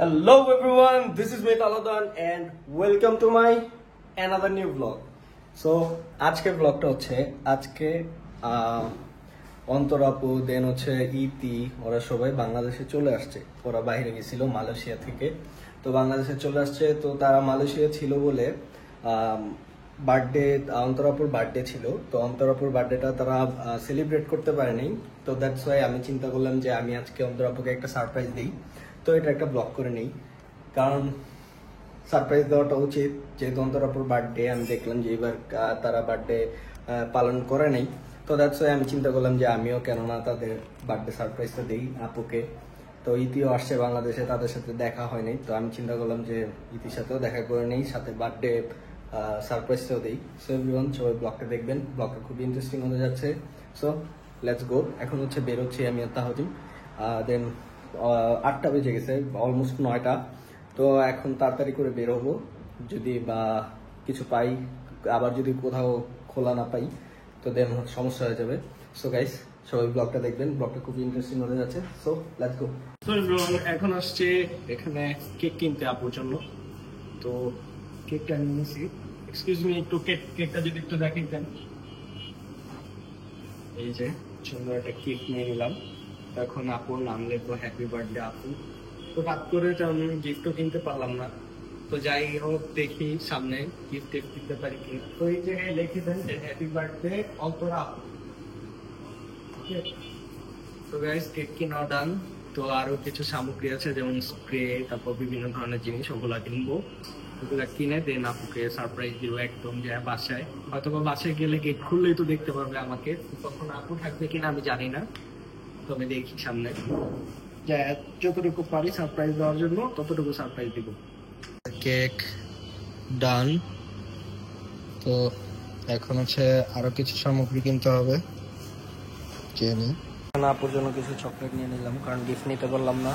Hello everyone, this is Mehta Aladan and welcome to my another new vlog. So আজকের ব্লগটা হচ্ছে আজকে অন্তরাপু দেন হচ্ছে ইতি ওরা সবাই বাংলাদেশে চলে আসছে। ওরা বাইরে গেছিল মালয়েশিয়া থেকে, তো বাংলাদেশে চলে আসছে। তো তারা মালয়েশিয়া ছিল বলে বার্থডে অন্তরাপুর বার্থডে ছিল, তো অন্তরাপুর বার্থডেটা তারা সেলিব্রেট করতে পারেনি। তো দ্যাটস ওয়াই আমি চিন্তা করলাম যে আমি আজকে অন্তরাপুকে একটা সারপ্রাইজ দিই, তো এটা একটা ব্লগ করে নেই, কারণ সারপ্রাইজ দেওয়াটা উচিত। যেহেতু অন্তরাপুর বার্থডে, আমি দেখলাম যে এবার তারা বার্থডে পালন করে নাই, তো দ্যাটস ওয়াই আমি চিন্তা করলাম যে আমিও কেননা তাদের বার্থডে সারপ্রাইজটা দিই আপুকে। তো ইতিও আসছে বাংলাদেশে, তাদের সাথে দেখা হয়নি, তো আমি চিন্তা করলাম যে ইতির সাথেও দেখা করে নেই, সাথে বার্থডে সারপ্রাইজটাও দিই। সো এভরিওয়ান, সবাই ব্লগটা দেখবেন, ব্লগটা খুবই ইন্টারেস্টিং হতে যাচ্ছে। So let's go. এখন হচ্ছে বেরোচ্ছি আমি আর তাহজিম, দেন 8টা বেজে গেছে, অলমোস্ট 9টা। তো এখন তাড়াতাড়ি করে বের হবো, যদি বা কিছু পাই, আবার যদি কোথাও খোলা না পাই তো দেন সমস্যা হয়ে যাবে। সো গাইস, সবাই ব্লগটা দেখবেন, ব্লগটা খুবই ইন্টারেস্টিং হতে যাচ্ছে। So let's go. তো এখন আসছে এখানে কেক কিনতে আপুর জন্য, তো কেকটা নিয়ে নিয়েছি। এক্সকিউজ মি, একটু কেকটা যদি একটু দেখাইতেন। এই যে সুন্দর একটা কেক নিয়ে নিলাম। এখন আপুর নাম লিখবো হ্যাপি বার্থডে আপু। তো রাত করে আমি গিফটও কিনতে পারলাম না, তো যাই হোক দেখি সামনে গিফট দিতে পারি কি। তো এই জায়গায় লিখে দেন যে হ্যাপি বার্থডে অন্তরা আপু। তো গাইস, কেক কিনা ডান। তো আরো কিছু সামগ্রী আছে, যেমন স্প্রে, তারপর বিভিন্ন ধরনের জিনিস, ওগুলা কিনবো। ওগুলা কিনে দেন আপুকে সারপ্রাইজ দিব একদম, যে বাসায় হয়তো বাসায় গেলে গেট খুললেই তো দেখতে পারবে আমাকে। তখন আপু থাকবে কিনা আমি জানি না, তবে দেখি সামনে যে যতটুকু পারি সারপ্রাইজ দেওয়ার জন্য ততটুকু সারপ্রাইজ দিব। কেক ডান। তো এখন হচ্ছে আরো কিছু সামগ্রী কিনতে হবে। আপুর জন্য কিছু চকলেট নিয়ে নিলাম, কারণ গিফট নিতে পারলাম না,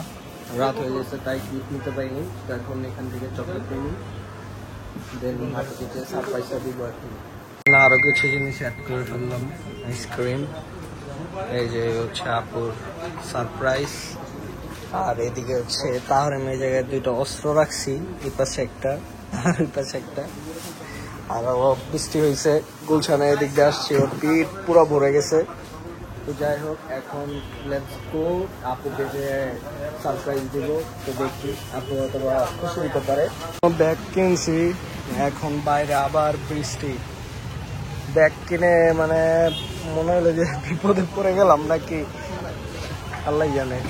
রাত হয়ে গেছে, তাই গিফট নিতে পারিনি। এখন এখান থেকে চকলেট নিই, দেন আপুকে সারপ্রাইজটা দিব। এখন আরো কিছু জিনিস অ্যাড করে ফেললাম, আইসক্রিম। এই যে হচ্ছে আপুর সারপ্রাইজ। আর এদিকে হচ্ছে তাহলে এই জায়গায় দুইটা অস্ত্র রাখছি, এই পাশে একটা আর ওই পাশে একটা। আর বৃষ্টি হয়েছে, গুলশানে এদিক দিয়ে আসছে, ওর পিঠ পুরো ভরে গেছে। তো যাই হোক, এখন লেটস গো, আপুকে যে সারপ্রাইজ দিব। তো দেখি আপু অথবা খুশি হতে পারে। ব্যাগ কিনছি, এখন বাইরে আবার বৃষ্টি। ব্যাগ কিনে মানে মনে হলো যে বিপদে পড়ে গেলাম নাকি, আল্লাহ জানে।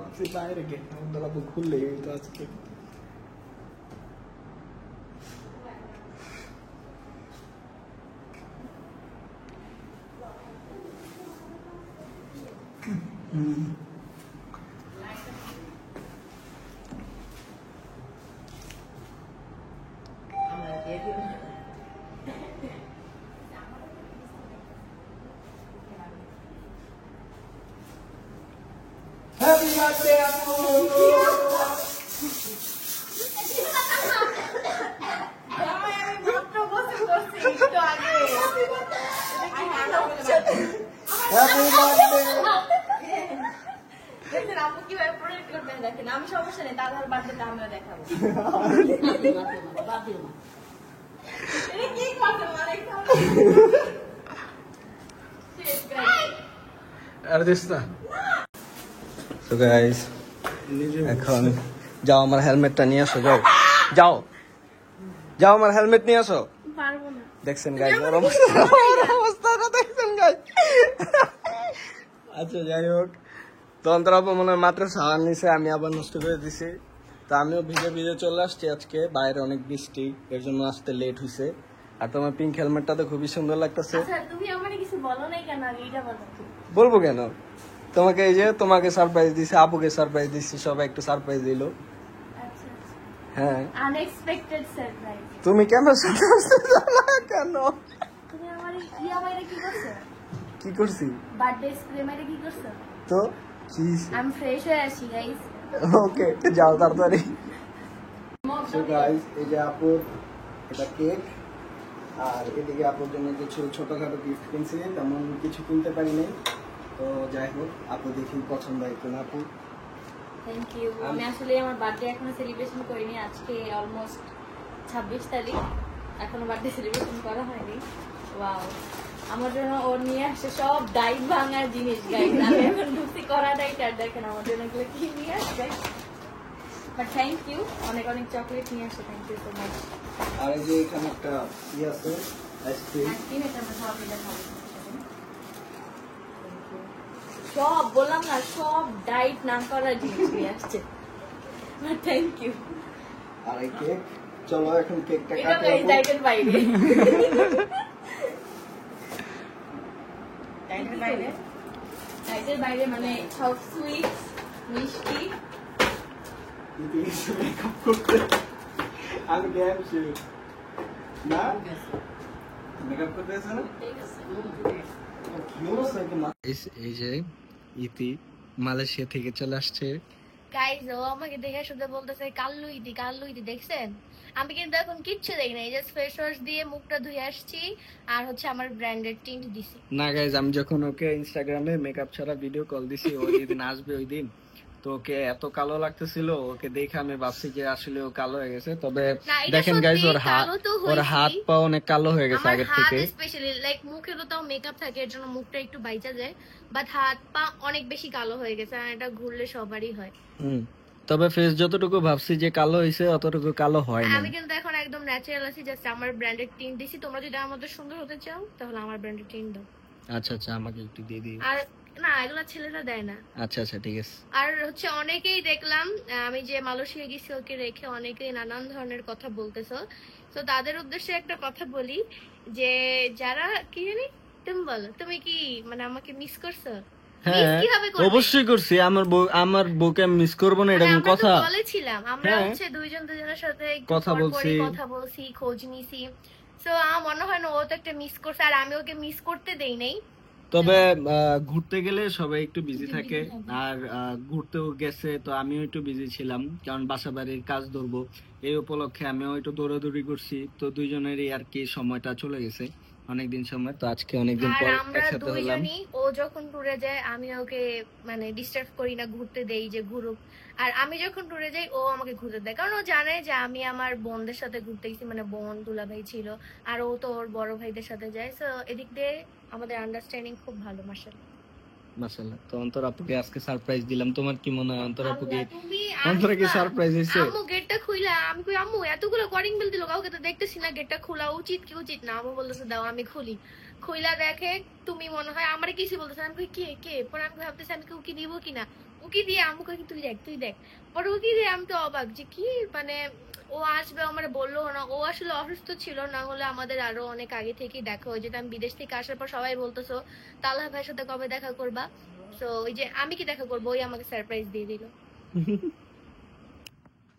ভাবছি বাইরে গেট অন্তর আপু খুললে তো আজকে হ্যাপি বার্থডে আপু হ্যাপি বার্থডে আপু কিভাবে প্রোটেক্ট করবেন দেখেন, আমি সমস্যা নেই, দাদার বার্থডে আমিও দেখাবো। এটা কি করতে মানে আর দিস না তো গাইস এখন যাও আমার হেলমেটটা নিয়ে আসো যাও যাও যাও আমার হেলমেট নিয়ে আসো পারবো না। দেখছেন গাইস ওর অবস্থাটা দেখছেন গাইস আচ্ছা যাই হোক তো অন্তরাপু মনে হয় মাত্র সাবান নিছে আমি আবার নষ্ট করে দিছি তো আমিও ভিজে ভিজে চলে আসছি আজকে বাইরে অনেক বৃষ্টি এর জন্য আসতে লেট হয়েছে আর তোমার পিঙ্ক হেলমেটটা তো খুবই সুন্দর লাগতেছে আচ্ছা তুমি আমারে কিছু বলো নাই কেন, আগে এটা বলো। বলবো কেন তোমাকে এই যে তোমাকে সারপ্রাইজ দিছি আপুকে সারপ্রাইজ দিছি সবাই একটু সারপ্রাইজ দিল আচ্ছা হ্যাঁ আনএক্সপেক্টেড সারপ্রাইজ। তুমি কেন surprise দিলা না? কেন তুমি আমার ইয়া বাইরে কি করছো? কি করছি বার্থডে স্প্রে মাইরে কি করছো? তো কি আমি ফ্রেশ হয়ে আসি গাইস। ওকে যাও তাড়াতাড়ি সো গাইস এই যে আপুর এটা কেক আর এদিকে আপুর জন্য কিছু ছোটখাটো গিফট কিনছি তেমন কিছু কিনতে পারি নাই তো যাই হোক আপু দেখি পছন্দ হয় কিনা আপু থ্যাংক ইউ। আমি আসলে আমার বার্থডে এখনো সেলিব্রেশন করিনি, আজকে অলমোস্ট 26 তারিখ, এখনো বার্থডে সেলিব্রেশন করা হয়নি। ওয়াও, আমার জন্য ও নিয়ে আসে সব ডাইট ভাঙার জিনিস গাইস। আমি এখন ঢুকছি করা ডাইট আর দেখেন আমার জন্য এগুলো কি নিয়ে আসে। বাট থ্যাংক ইউ, অনেক অনেক চকলেট নিয়ে আসে, থ্যাংক ইউ সো মাচ। আর এই যে এখানে একটা ই আছে আইসক্রিম আইসক্রিম এটা আমরা সব এটা খাবো। সব বললাম না, সব ডাইট না করা জিনিস নিয়ে আসছে। Thank you. আর এই কেক চলো এখন কেকটা এটা কাটি গাইস আপু। ডাইটের বাইরে। ডাইটের বাইরে মানে সব সুইট মিষ্টি। মেকআপ করতে আমি গ্যাম শিওর না মেকআপ করতে আছে না এই যে ইতি মালয়েশিয়া থেকে চলে আসছে গাইস ও আমাকে দেখে শুধু বলতেছে কাল্লু ইতি দেখছেন? আমি কিন্তু এখন কিচ্ছু দেখি না, জাস্ট ফেস ওয়াশ দিয়ে মুখটা ধুয়ে আসছি আর হচ্ছে আমার ব্র্যান্ডেড টিন্ট দিছি। না গাইজ আমি যখন ওকে ইনস্টাগ্রামে মেকআপ ছাড়া ভিডিও কল দিছি ও যেদিন আসবে ওই দিন তো ওকে এত কালো লাগতেছিল ওকে দেখে আমি ভাবছি যে আসলে ও কালো হয়ে গেছে তবে না, এটা দেখেন গাইজ সত্যি ওর হাত কালো তো ওর হয়েছি। হাত পা অনেক কালো হয়ে গেছে আমার আগের হাত থেকে স্পেশালি লাইক মুখে তো তাও মেকআপ থাকে এর জন্য মুখটা একটু বাইচা যায়, বাট হাত পা অনেক বেশি কালো হয়ে গেছে আর এটা ঘুরলে সবারই হয়। তবে ফেস যতটুকু ভাবছি যে কালো হয়েছে অতটুকু কালো হয় না আমি কিন্তু এখন একদম ন্যাচারাল আছি, জাস্ট আমার ব্র্যান্ডেড টিন্ট দিছি। তোমরা যদি আমার মতো সুন্দর হতে চাও তাহলে আমার ব্র্যান্ডেড টিন্ট দাও। আচ্ছা আচ্ছা আমাকে একটু দিয়ে দিও আর না, এগুলা ছেলেরা দেয় না। আচ্ছা আচ্ছা ঠিক আছে আর হচ্ছে অনেকেই দেখলাম আমি যে মালয়েশিয়া গেছি ওকে রেখে অনেকেই নানান ধরনের কথা বলতেছো, তো তাদের উদ্দেশ্যে একটা কথা বলি যে যারা কি জানি তুমি বলো, তুমি কি মানে আমাকে মিস করছো? মিস হ্যাঁ কিভাবে করবে? অবশ্যই করছি আমার বউকে আমি মিস করবো না মানে এরকম আমরা তো কথা বলেছিলাম, আমরা হ্যাঁ। হচ্ছে দুজনের সাথে একটু কথা পর পরই বলছি। কথা বলছি, খোঁজ নিছি। সো আমার মনে হয় না ও তো একটা মিস করছে আর আমি ওকে মিস করতে দেই নাই। তবে ঘুরতে গেলে সবাই একটু বিজি থাকে আর ঘুরতেও গেছে তো আমিও একটু বিজি ছিলাম কারণ বাসা বাড়ির কাজ ধরবো এই উপলক্ষে আমিও একটু দৌড়াদৌড়ি করছি তো দুইজনেরই আর কি সময়টা চলে গেছে অনেকদিন সময় তো আজকে অনেকদিন আর পর আমরা একসাথে হলাম দুইজনই ও যখন ট্যুরে যায় আমি ওকে মানে ডিস্টার্ব করি না, ঘুরতে দেই যে ঘুরুক। আর আমি যখন ট্যুরে যাই ও আমাকে ঘুরতে দেয়, কারণ ও জানে যে আমি আমার বোনদের সাথে ঘুরতে গেছি, মানে বোন দুলাভাই ছিল আর ও তো ওর বড় ভাইদের সাথে যায়। সো এদিক দিয়ে আমাদের আন্ডারস্ট্যান্ডিং খুব ভালো। মাশাআল্লাহ মাশাআল্লাহ তো অন্তর আপুকে আজকে সারপ্রাইজ দিলাম তোমার কি মনে হয় অন্তর আপুকে আল্লাহ, তুমি অন্তরে কি আসবা। সারপ্রাইজ হয়েছে আম্মু গেটটা খুইলা, আমি কই আম্মু এতগুলো কলিং বেল দিল কাউকে তো দেখতেছি না, গেটটা খোলা উচিত কি উচিত না? আম্মু বলতেছে দাও আমি খুলি। খুইলা দেখে তুমি মনে হয় আমারে কিছু বলতেছে, আমি কই কে কে, পরে আমি ভাবতেছি আমি কেউ কি দিব কিনা। ও উকি দিয়ে আম্মুকে তুই দেখ পরে উকি দিয়ে আমি তো অবাক যে কি মানে ও আসবে আমার বললো না, ও আসলে অসুস্থ ছিল, না হলে আমাদের আরো অনেক আগে থেকেই দেখা হয়ে যেত। আমি বিদেশ থেকে আসার পর সবাই বলতেছো তালহা ভাইয়ের সাথে কবে দেখা করবা, তো ওই যে আমি কি দেখা করবো, ওই আমাকে সারপ্রাইজ দিয়ে দিল।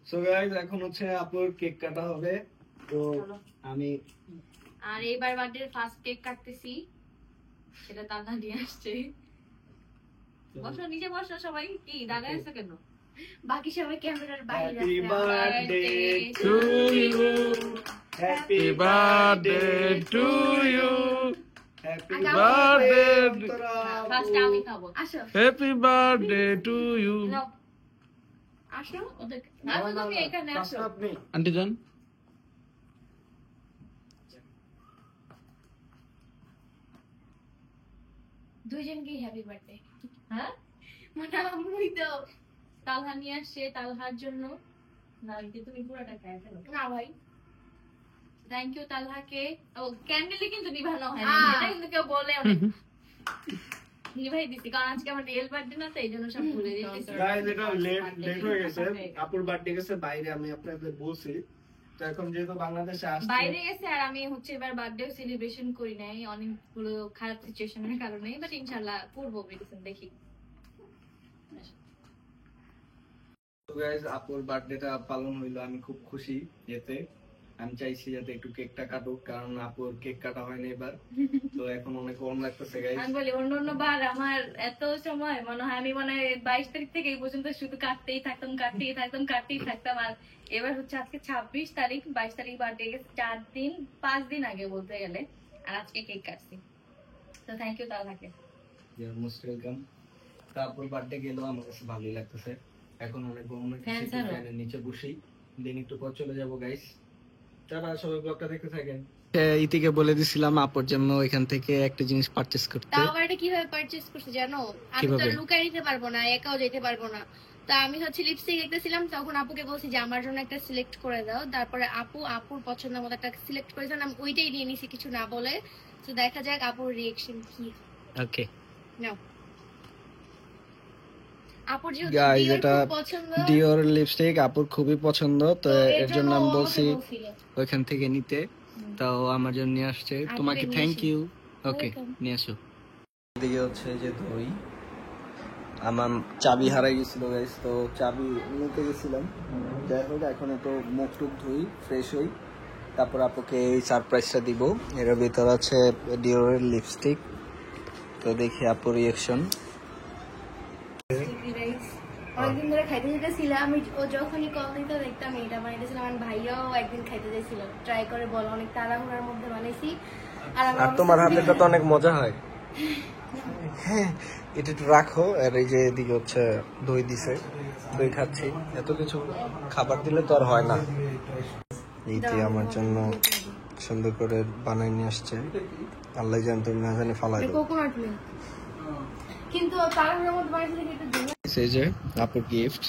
সো গাইস এখন হচ্ছে আপুর কেক কাটা হবে, তো আমি আর এইবার বার্থডে ফার্স্ট কেক কাটতেছি, সেটা তালহা নিয়ে আসছে। বসো নিচে বসো সবাই, কি দাঁড়ায় আছো কেন? বাকি সবাই ক্যামেরার বাইরে হ্যাপি আছে। Birthday to you, happy birthday to you, happy birthday, first আমি খাবো। আসো হ্যাপি বার্থডে টু ইউ। নাও, আসো ওদের, আসো তুমি এখানে আসো। আপনি আন্টি জান দুইজনকেই হ্যাপি বার্থডে। হ্যাঁ মানে আম্মুই তো তালহা নিয়ে আসছে তালহার জন্য। না এই যে তুমি পুরোটা খাই ফেলো। না ভাই থ্যাংক ইউ তালহাকে। ও ক্যান্ডেলই কিন্তু নিভানো হয় আহ। এটা কিন্তু কেউ বলে অনেক নিভাই দিছি, কারণ আজকে আমার রিয়েল বার্থডে না, তো এই জন্য সব ভুলে যেতেছি। গাইস এটা লেট হয়ে গেছে, আপুর বার্থডে গেছে বাইরে, আমি আপনাদের বলছি। তো এখন যেহেতু বাংলাদেশে আসছে, বাইরে গেছে আর আমি হচ্ছে এবার বার্থডে সেলিব্রেশন করি নাই অনেকগুলো খারাপ সিচুয়েশনের কারণে, বাট ইনশাআল্লাহ করবো মেডিসিন দেখি। তো গাইস আপুর বার্থডেটা পালন হইলো, আমি খুব খুশি এতে। আমি চাইছি যাতে একটু কেকটা কাটুক, কারণ আপুর কেক কাটা হয়নি এবার, তো এখন অনেক গরম লাগতেছে গাইস। আমি বলি অন্য বার আমার এত সময় মনে হয় আমি মনে হয় 22 তারিখ থেকে এই পর্যন্ত শুধু কাটতেই থাকতাম। আর এবার হচ্ছে আজকে 26 তারিখ, 22 তারিখ বার্থডে গেছে 5 দিন আগে বলতে গেলে, আর আজকে কেক কাটছি। তো থ্যাংক ইউ তালহাকে। You are most welcome. তারপর বার্থডে গেল, আমার কাছে ভালোই লাগতেছে। এখন অনেক গরম লাগতেছে, Fans একটু আরো? ফ্যানের নিচে বসি, দেন একটু পর চলে যাব গাইস। তারা সবাই ব্লগটা দেখতে থাকেন। ইতিকে বলে দিছিলাম আপুর জন্য এখান থেকে একটা জিনিস পারচেজ করতে। তাও আবার এটা কিভাবে পারচেজ করছে জানো? আমি তো কিভাবে? লুকাই নিতে পারবো না, একাও যেতে পারবো না। তা আমি হচ্ছে লিপস্টিক দেখতেছিলাম, তখন আপুকে বলছি যে আমার জন্য একটা সিলেক্ট করে দাও। তারপরে আপুর পছন্দ মতো একটা সিলেক্ট করেছেন, আমি ওইটাই নিয়ে নিছি কিছু না বলে। তো দেখা যাক আপুর রিঅ্যাকশন কি। ওকে নাও আপুর যেহেতু গাইস, Dior এটা খুব পছন্দ, ডিওর লিপস্টিক আপুর খুবই পছন্দ, তো তো এর জন্য আমি ও বলছি আমাকে বলছিল। ওইখান থেকে নিতে। তো আমার জন্য নিয়ে আসছে, আপুকে তোমাকে নিয়ে থ্যাংক আসি। ইউ। Okay Welcome. নিয়ে আসো। এদিকে হচ্ছে যে দই, আমার চাবি হারাই গেছিল গাইস, তো চাবি নিতে গেছিলাম। যাই হোক এখন একটু মুখ টুক ধুই, ফ্রেশ হই, তারপর আপুকে এই সারপ্রাইজটা দিব। এর ভিতর আছে ডিওরের লিপস্টিক, তো দেখি আপুর রিঅ্যাকশন। Sticky rice। অনেকদিন ধরে খাইতে যেতেছিলাম, আমি ও যখনই কল দিত দেখতাম এটা বানাইতেছিলাম। আমার ভাইয়াও একদিন খাইতে চাইছিল, ট্রাই করে বলো, অনেক তাড়াহুড়ার মধ্যে বানাইছি। আর আমার আর তোমার অবস্থা হাতেটা তো অনেক মজা হয়। হ্যাঁ এটা একটু রাখো। আর এই যে এদিকে হচ্ছে দই দিছে, দই খাচ্ছি। এত কিছু খাবার দিলে তো আর হয় না। এইটি আমার জন্য সুন্দর করে বানাই নিয়ে আসছে, আল্লাহ জানে, তুমি না জানি ফালাই দাও। কোকোনাট মিল্ক, কিন্তু তাড়াহুড়ার মধ্যে বানাইছি দেখে একটু দিন। সেই যে আপুর গিফট।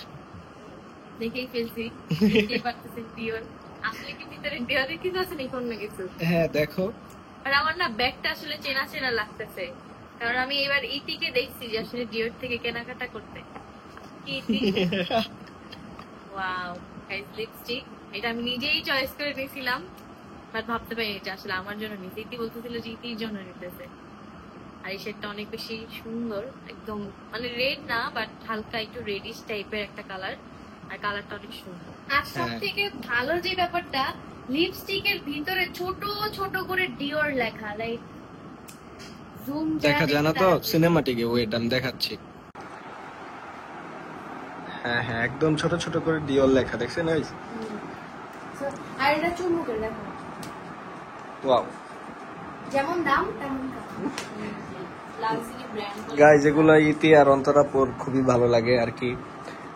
দেখেই ফেলছি কে পারতেছে ডিওর। আসলে কি ভিতরে ডিওরের কিছু আছে নাকি অন্য কিছু? হ্যাঁ দেখো, আর আমার না ব্যাগটা আসলে চেনা চেনা লাগতেছে, কারণ আমি এবার ইতিকে দেখছি যে আসলে ডিওর থেকে কেনাকাটা করতে। কি ইতি? ওয়াও গাইস, লিপস্টিক এটা আমি নিজেই চয়েস করে নিয়েছিলাম, বাট ভাবতে পারি এটা আসলে আমার জন্য নিতে। ইতি বলতেছিল যে ইতির জন্য নিতেছে। আর এই শেডটা অনেক বেশি সুন্দর, একদম মানে রেড না, বাট হালকা একটু রেডিশ টাইপের একটা কালার, আর কালারটা অনেক সুন্দর। আর সব থেকে ভালো যে ব্যাপারটা, লিপস্টিকের ভিতরে ছোট ছোট করে ডিওর লেখা, লাইক জুম দেখা যায় না তো সিনেমাটিকে, ওয়েট আমি দেখাচ্ছি। হ্যাঁ হ্যাঁ একদম ছোট ছোট করে ডিওর লেখা, দেখছেন গাইস? আর এটা চুমুকের লেখা, ওয়াও যেমন দাম তেমন কাজ। লাক্সারি ব্র্যান্ড গাইস, এগুলো ইতি আর অন্তরাপুর খুবই ভালো লাগে আর কি।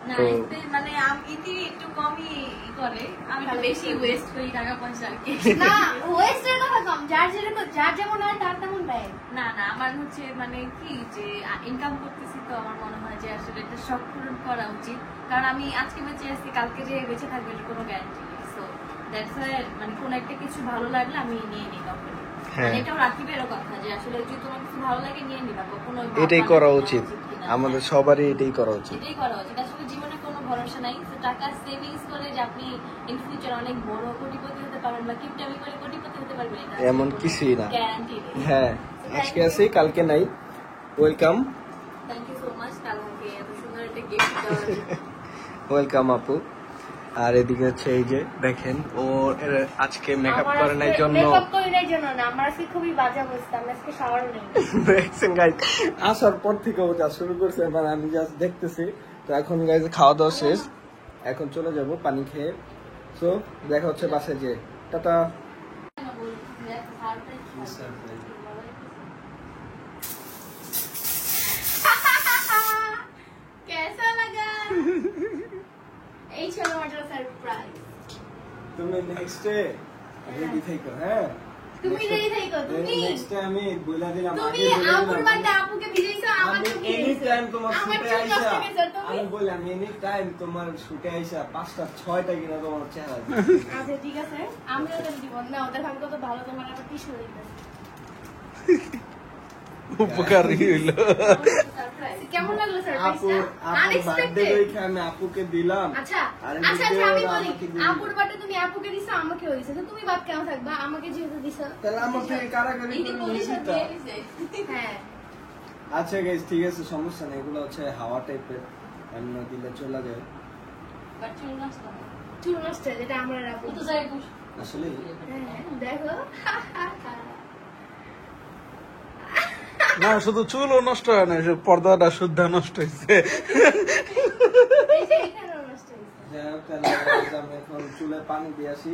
না, তো এতে মানে ইতি একটু কমই করে, আমি একটু বেশি ওয়েস্ট করি টাকা পয়সা আর কি। না ওয়েস্টের কথা কম, যার যেরকম যার যেমন হয় তার তেমন দেয়। না না, আমার হচ্ছে মানে কি যে ইনকাম করতেছি, তো আমার মনে হয় যে আসলে এটা শখ পূরণ করা উচিত, কারণ আমি আজকে বেঁচে আছি, কালকে যে বেঁচে থাকবে এটার কোনো গ্যারান্টি নেই। সো দ্যাটস ওয়াই মানে কোনো একটা কিছু ভালো লাগলে আমি নিয়ে নিই তখন। হ্যাঁ। মানে এটাও রাকিবেরও কথা যে আসলে যদি তোমার কিছু ভালো লাগে নিয়ে নিবা, কখনো এটাই ভাববা করা না উচিত, কিনা। আমাদের সবারই এটাই করা উচিত। এটাই করা উচিত। আসলে জীবনে কোনো ভরসা নাই, তো টাকা সেভিংস করে যে আপনি ইন ফিউচার অনেক বড় কোটিপতি হতে পারবেন বা কিপটামি করে কোটিপতি হতে পারবেন, এটা এমন কিছুই না। গ্যারান্টি নেই। হ্যাঁ, আজকে আছি কালকে নাই। Welcome, thank you so much কালকে এত সুন্দর একটা গিফট দেওয়ার জন্য। ওয়েলকাম আপু। আর এদিকে হচ্ছে এই যে দেখেন ও আজকে মেকআপ করে নাই জন্য মেকআপ করে নাই জন্য না, আমার আজকে খুবই বাজে অবস্থা, আমি আজকে শাওয়ার নেই। দেখছেন গাইজ, আসার পর থেকে ও যা শুরু করছে, মানে আমি জাস্ট দেখতেছি। তো এখন গাইজ খাওয়া দাওয়া শেষ, এখন চলে যাব পানি খেয়ে। সো দেখা হচ্ছে বাসায় যে, টাটা। कैसा लगा? এই ছিল আমার সারপ্রাইজ। তুমি নেক্সট ডে রেডি থেকো, হ্যাঁ? তুমি রেডি থেকো, তুমি নেক্সট ডে আমি বলে দিলাম, তুমি আগে বলে আপুর দিলাম। বাড়িতে আপুকে ভিজাইছো, আমি আমাকে এনি ভিজাইছো। টাইম তোমার আমার শুটে চুল আইসা, নষ্ট হয়ে গেছে, তুমি? আমি বললাম এনি টাইম তোমার শুটে আইসা 5টা 6টা কিনা তোমার চেহারা দিই। আচ্ছা ঠিক আছে, আমি ওদের দিব না, ওদের ভাগ্য তো ভালো, তোমার আবার টিস্যু দিতে। উপকারী হইল। কেমন লাগলো আপু সারপ্রাইজটা? আপুর বার্থডে আনএক্সপেক্টেড। দেখে আমি আপুকে দিলাম। আচ্ছা আর আচ্ছা এদিকে আমি ওরা বলি, আমাকে দিল। আপুর বার্থডে তুমি আপুকে দিছো, আমাকেও দিছো, তো তুমি বাদ কেন থাকবা? আমাকে যেহেতু দিছো। তাহলে আমার থেকে কারাকারি ইনি করে পুলিশ নিয়েছি তো। দিয়ে দিছে। হ্যাঁ আচ্ছা গাইস, ঠিক আছে, সমস্যা নেই, এগুলো হচ্ছে হাওয়া টাইপের, এমন দিলে চলে যায়। বাট চুল নষ্ট না। চুল নষ্ট, যেটা আমরা রাখবো। ও তো যাই হোক। আসলে হ্যাঁ, দেখো না শুধু চুলও নষ্ট হয় না, সে পর্দাটা শুদ্ধ নষ্ট হয়েছে। এই যে এখানেও নষ্ট হয়েছে। যাই হোক, তাহলে guys, আমি এখন চুলে পানি দিয়ে আসি,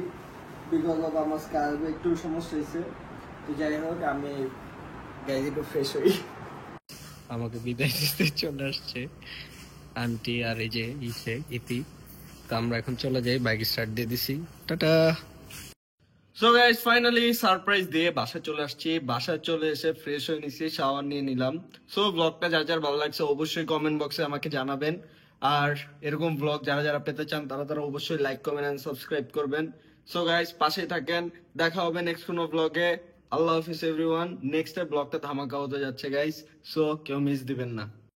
বিকজ অফ আমার স্কাল্পে একটু সমস্যা হয়েছে। তো যাই হোক, আমি গাইজ একটু ফ্রেশ হই। আমাকে বিদায় দিতে চলে আসছে আন্টি আর এই যে ইতি। তো আমরা এখন চলে যাই, বাইক স্টার্ট দিয়ে দিছি, tata. So guys, finally surprise দিয়ে বাসায় চলে আসছি। বাসায় চলে এসে ফ্রেশ হয়ে নিছি, শাওয়ার নিয়ে নিলাম। সো ব্লগটা যার যার ভালো লাগছে অবশ্যই কমেন্ট বক্সে আমাকে জানাবেন। আর এরকম ব্লগ যারা যারা পেতে চান তারা তারা অবশ্যই লাইক কমেন্ট এন্ড সাবস্ক্রাইব করবেন। সো গাইস, পাশেই থাকেন, দেখা হবে নেক্সট কোনো ব্লগে। আল্লাহ হাফিজ এভরিওয়ান। নেক্সট ব্লগটা ধামাকা হতে যাচ্ছে গাইস, সো কেউ মিস দিবেন না।